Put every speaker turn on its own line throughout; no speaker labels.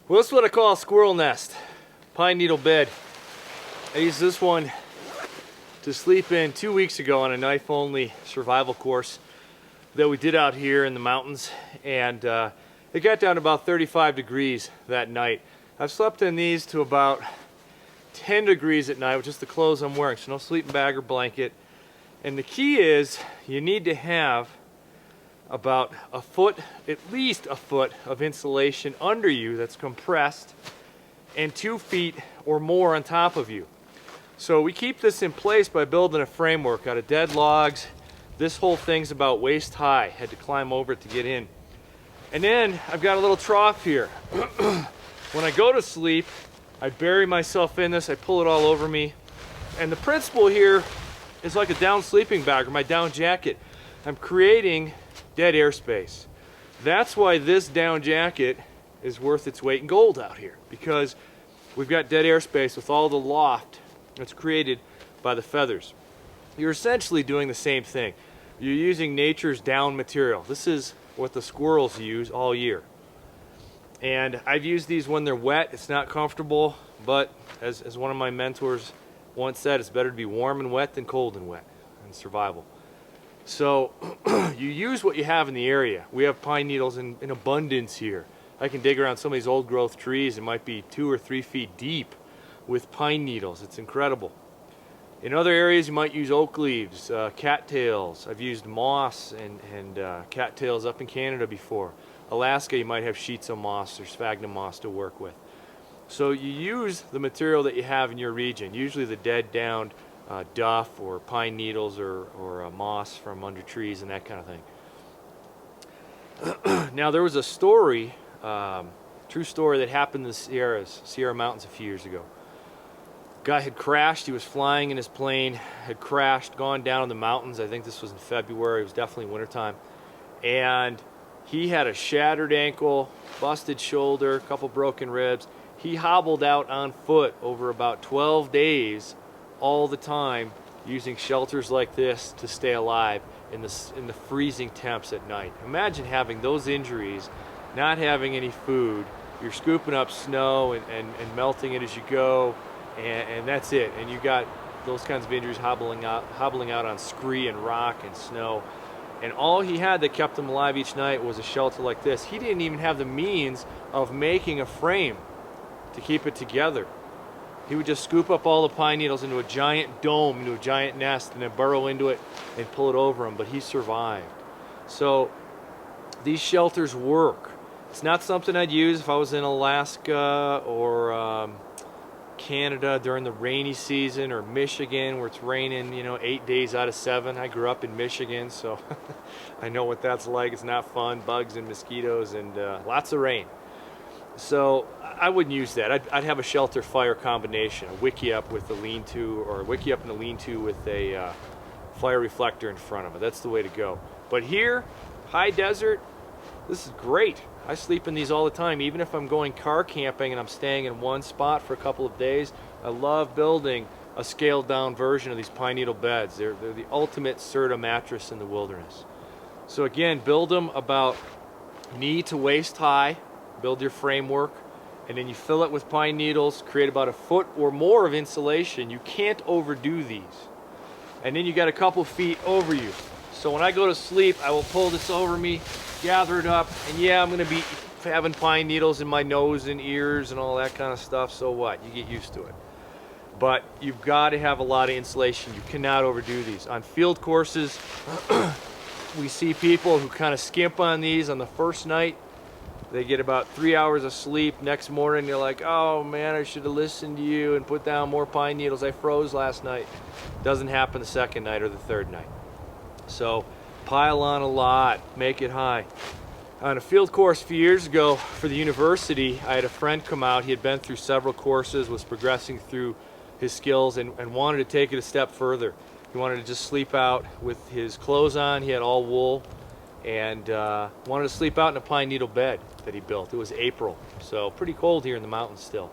Well, this is what I call a squirrel nest, pine needle bed. I used this one to sleep in 2 weeks ago on a knife-only survival course that we did out here in the mountains, and it got down to about 35 degrees that night. I've slept in these to about 10 degrees at night with just the clothes I'm wearing, so no sleeping bag or blanket. And the key is you need to have about a foot, at least a foot of insulation under you that's compressed, and 2 feet or more on top of you. So we keep this in place by building a framework out of dead logs. This whole thing's about waist high. Had to climb over it to get in. And then I've got a little trough here. When I go to sleep, I bury myself in this, I pull it all over me. And the principle here is like a down sleeping bag or my down jacket. I'm creating dead airspace. That's why this down jacket is worth its weight in gold out here, because we've got dead airspace with all the loft that's created by the feathers. You're essentially doing the same thing. You're using nature's down material. This is what the squirrels use all year. And I've used these when they're wet. It's not comfortable, but as one of my mentors once said, it's better to be warm and wet than cold and wet in survival. So you use what you have in the area. We have pine needles in abundance here. I can dig around some of these old growth trees. It might be 2 or 3 feet deep with pine needles. It's incredible. In other areas you might use oak leaves, cattails. I've used moss and cattails up in Canada before. Alaska you might have sheets of moss or sphagnum moss to work with. So you use the material that you have in your region, usually the dead downed duff or pine needles or moss from under trees and that kind of thing. Now there was a story, true story that happened in the Sierra Mountains a few years ago. Guy had crashed. He was flying in his plane, had crashed, gone down in the mountains. I think this was in February. It was definitely wintertime. And he had a shattered ankle, busted shoulder, a couple broken ribs. He hobbled out on foot over about 12 days all the time using shelters like this to stay alive in the freezing temps at night. Imagine having those injuries, not having any food. You're scooping up snow and melting it as you go. And that's it. And you got those kinds of injuries hobbling out on scree and rock and snow. And all he had that kept him alive each night was a shelter like this. He didn't even have the means of making a frame to keep it together. He would just scoop up all the pine needles into a giant dome, into a giant nest, and then burrow into it and pull it over him. But he survived. So these shelters work. It's not something I'd use if I was in Alaska or Canada during the rainy season, or Michigan where it's raining 8 days out of 7. I grew up in Michigan, so I know what that's like. It's not fun. Bugs and mosquitoes and lots of rain. So I wouldn't use that. I'd have a shelter fire combination, a wickiup with a lean-to, or a wickiup and a lean-to with a fire reflector in front of it. That's the way to go. But here, high desert, this is great. I sleep in these all the time, even if I'm going car camping and I'm staying in one spot for a couple of days. I love building a scaled down version of these pine needle beds. They're the ultimate Serta mattress in the wilderness. So again, build them about knee to waist high, build your framework, and then you fill it with pine needles, create about a foot or more of insulation. You can't overdo these. And then you got a couple feet over you. So when I go to sleep, I will pull this over me, gather it up, and yeah, I'm gonna be having pine needles in my nose and ears and all that kind of stuff. So what? You get used to it. But you've got to have a lot of insulation. You cannot overdo these. On field courses, we see people who kind of skimp on these on the first night. They get about 3 hours of sleep. Next morning, they're like, oh man, I should have listened to you and put down more pine needles. I froze last night. Doesn't happen the second night or the third night. So pile on a lot, make it high. On a field course a few years ago for the university, I had a friend come out. He had been through several courses, was progressing through his skills, and wanted to take it a step further. He wanted to just sleep out with his clothes on. He had all wool, and wanted to sleep out in a pine needle bed that he built. It was April, so pretty cold here in the mountains still.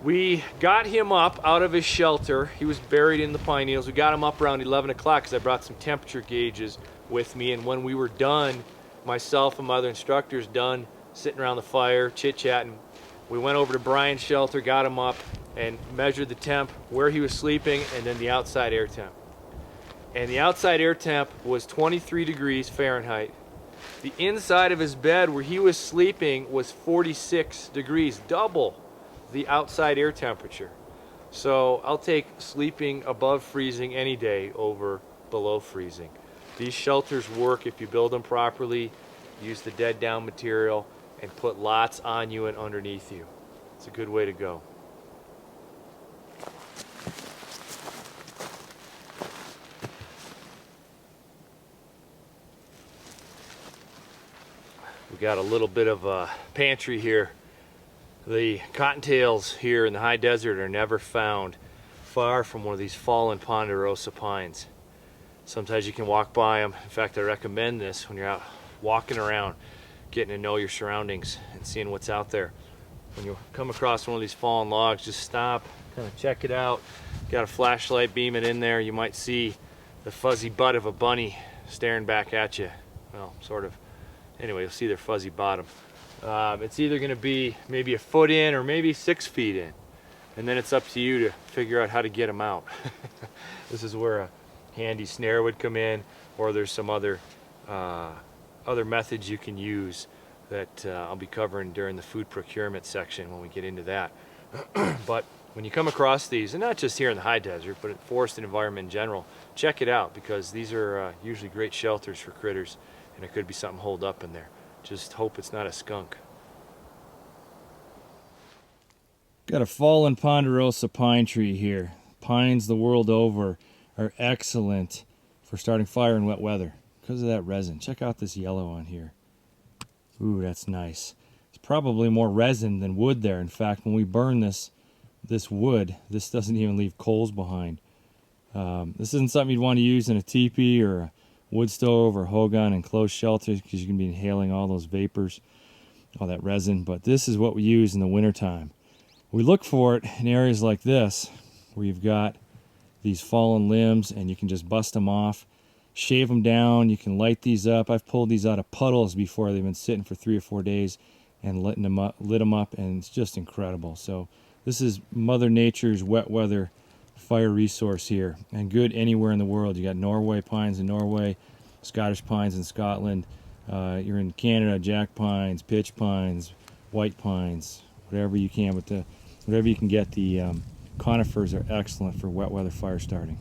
We got him up out of his shelter. He was buried in the pine needles. We got him up around 11 o'clock because I brought some temperature gauges with me, and when we were done, myself and my other instructors done sitting around the fire, chit-chatting. We went over to Brian's shelter, got him up, and measured the temp, where he was sleeping, and then the outside air temp. And the outside air temp was 23 degrees Fahrenheit. The inside of his bed where he was sleeping was 46 degrees, double the outside air temperature. So I'll take sleeping above freezing any day over below freezing. These shelters work if you build them properly, use the dead down material, and put lots on you and underneath you. It's a good way to go. We got a little bit of a pantry here. The cottontails here in the high desert are never found far from one of these fallen ponderosa pines. Sometimes you can walk by them. In fact, I recommend this when you're out walking around, getting to know your surroundings and seeing what's out there. When you come across one of these fallen logs, just stop, kind of check it out. Got a flashlight, beam it in there. You might see the fuzzy butt of a bunny staring back at you. Well, sort of. Anyway, you'll see their fuzzy bottom. It's either going to be maybe a foot in or maybe 6 feet in. And then it's up to you to figure out how to get them out. This is where a handy snare would come in, or there's some other methods you can use that I'll be covering during the food procurement section when we get into that. But when you come across these, and not just here in the high desert, but in forested environment in general, check it out, because these are usually great shelters for critters, and it could be something holed up in there. Just hope it's not a skunk. Got a fallen ponderosa pine tree here. Pines the world over are excellent for starting fire in wet weather because of that resin. Check out this yellow on here. Ooh, that's nice. It's probably more resin than wood there. In fact, when we burn this wood, this doesn't even leave coals behind. This isn't something you'd want to use in a teepee or a wood stove or hogan and closed shelters, because you can be inhaling all those vapors, all that resin. But this is what we use in the wintertime. We look for it in areas like this, where you've got these fallen limbs and you can just bust them off, shave them down. You can light these up. I've pulled these out of puddles before. They've been sitting for 3 or 4 days and lit them up, and it's just incredible. So this is Mother Nature's wet weather fire resource here, and good anywhere in the world. You got Norway pines in Norway, Scottish pines in Scotland. You're in Canada, jack pines, pitch pines, white pines, whatever you can. But whatever you can get, the conifers are excellent for wet weather fire starting.